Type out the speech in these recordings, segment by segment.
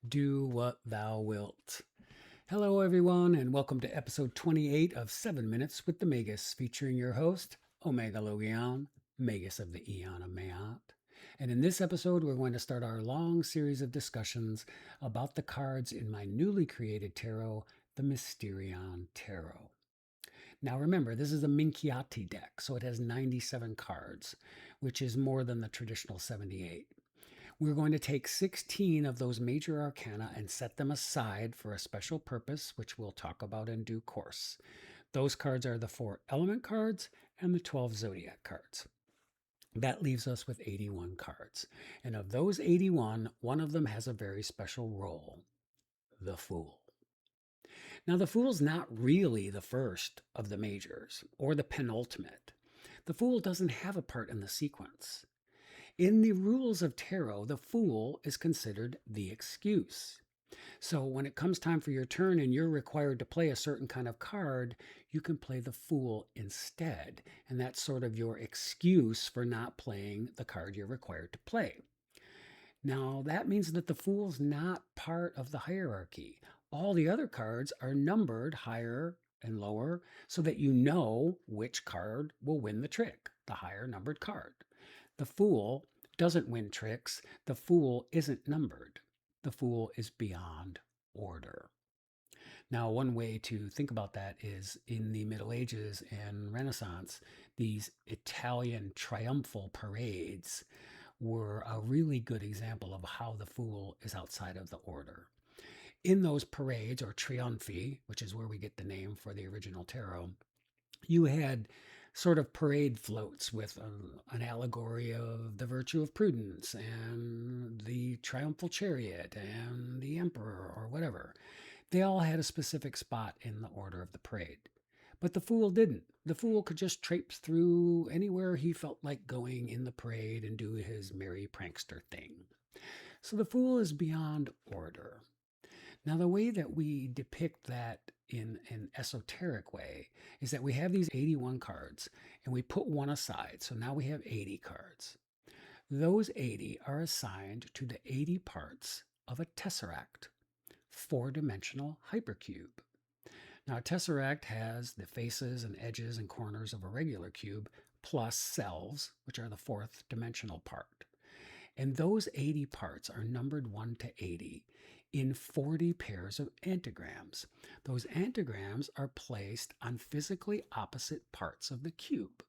Do what thou wilt. Hello, everyone, and welcome to episode 28 of 7 Minutes with the Magus, featuring your host, Omega Logion, Magus of the Eon of Maat. And in this episode, we're going to start our long series of discussions about the cards in my newly created tarot, the Mysterion Tarot. Now remember, this is a Minchiate deck, so it has 97 cards, which is more than the traditional 78. We're going to take 16 of those major arcana and set them aside for a special purpose, which we'll talk about in due course. Those cards are the 4 element cards and the 12 zodiac cards. That leaves us with 81 cards. And of those 81, one of them has a very special role, the Fool. Now, the Fool's not really the first of the majors or the penultimate. The Fool doesn't have a part in the sequence. In the rules of tarot, the Fool is considered the excuse. So when it comes time for your turn and you're required to play a certain kind of card, you can play the Fool instead. And that's sort of your excuse for not playing the card you're required to play. Now, that means that the Fool's not part of the hierarchy. All the other cards are numbered higher and lower so that you know which card will win the trick, the higher numbered card. The Fool doesn't win tricks. The Fool isn't numbered. The Fool is beyond order. Now, one way to think about that is in the Middle Ages and Renaissance, these Italian triumphal parades were a really good example of how the Fool is outside of the order. In those parades, or triumphi, which is where we get the name for the original tarot, you had sort of parade floats with an allegory of the virtue of prudence and the triumphal chariot and the emperor or whatever. They all had a specific spot in the order of the parade. But the Fool didn't. The Fool could just traipse through anywhere he felt like going in the parade and do his merry prankster thing. So the Fool is beyond order. Now, the way that we depict that in an esoteric way is that we have these 81 cards and we put one aside. So now we have 80 cards. Those 80 are assigned to the 80 parts of a tesseract, 4-dimensional hypercube. Now, a tesseract has the faces and edges and corners of a regular cube plus cells, which are the 4th dimensional part. And those 80 parts are numbered 1 to 80 in 40 pairs of antigrams. Those antigrams are placed on physically opposite parts of the cube.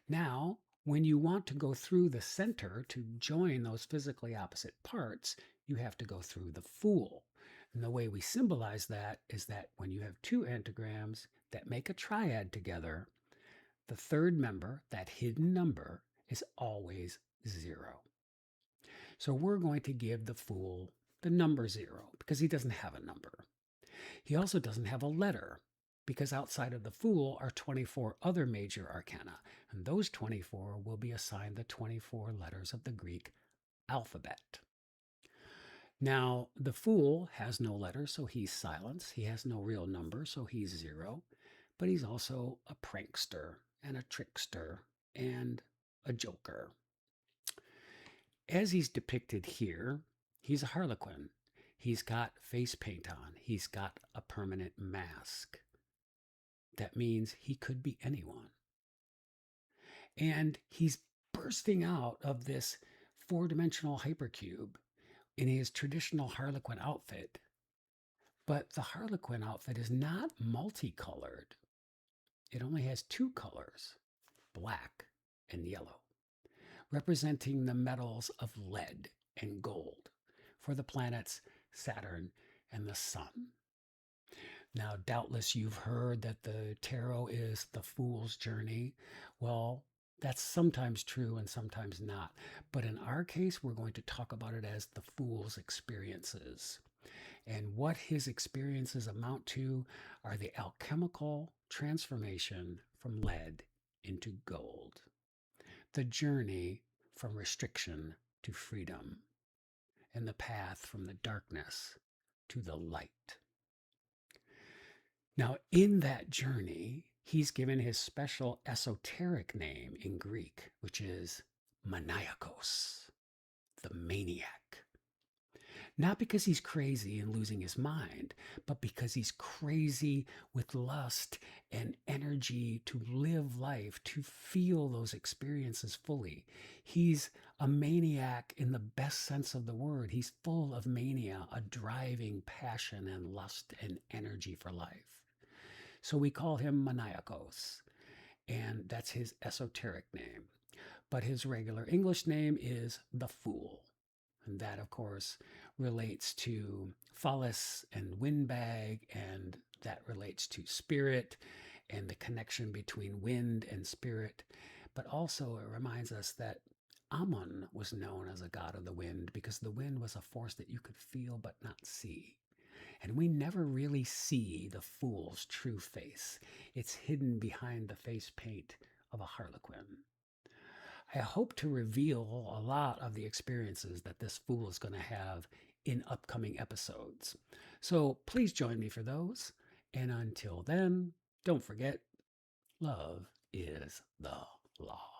Now, when you want to go through the center to join those physically opposite parts, you have to go through the Fool. And the way we symbolize that is that when you have 2 antigrams that make a triad together, the third member, that hidden number, is always 0. So we're going to give the Fool the number 0 because he doesn't have a number. He also doesn't have a letter because outside of the Fool are 24 other major arcana, and those 24 will be assigned the 24 letters of the Greek alphabet. Now, the Fool has no letter, so he's silence. He has no real number, so he's 0. But he's also a prankster and a trickster and a joker. As he's depicted here, he's a harlequin. He's got face paint on. He's got a permanent mask. That means he could be anyone. And he's bursting out of this 4-dimensional hypercube in his traditional harlequin outfit. But the harlequin outfit is not multicolored. It only has 2 colors, black and yellow, representing the metals of lead and gold for the planets Saturn and the Sun. Now, doubtless you've heard that the tarot is the Fool's journey. Well, that's sometimes true and sometimes not. But in our case, we're going to talk about it as the Fool's experiences. And what his experiences amount to are the alchemical transformation from lead into gold, the journey from restriction to freedom, and the path from the darkness to the light. Now, in that journey, he's given his special esoteric name in Greek, which is maniakos, the maniac. Not because he's crazy and losing his mind, but because he's crazy with lust and energy to live life, to feel those experiences fully. He's a maniac in the best sense of the word. He's full of mania, a driving passion and lust and energy for life. So we call him Maniacos, and that's his esoteric name. But his regular English name is the Fool. And that, of course, relates to phallus and windbag, and that relates to spirit and the connection between wind and spirit. But also, it reminds us that Amun was known as a god of the wind because the wind was a force that you could feel but not see. And we never really see the fool's true face. It's hidden behind the face paint of a harlequin. I hope to reveal a lot of the experiences that this fool is going to have in upcoming episodes. So please join me for those. And until then, don't forget, love is the law.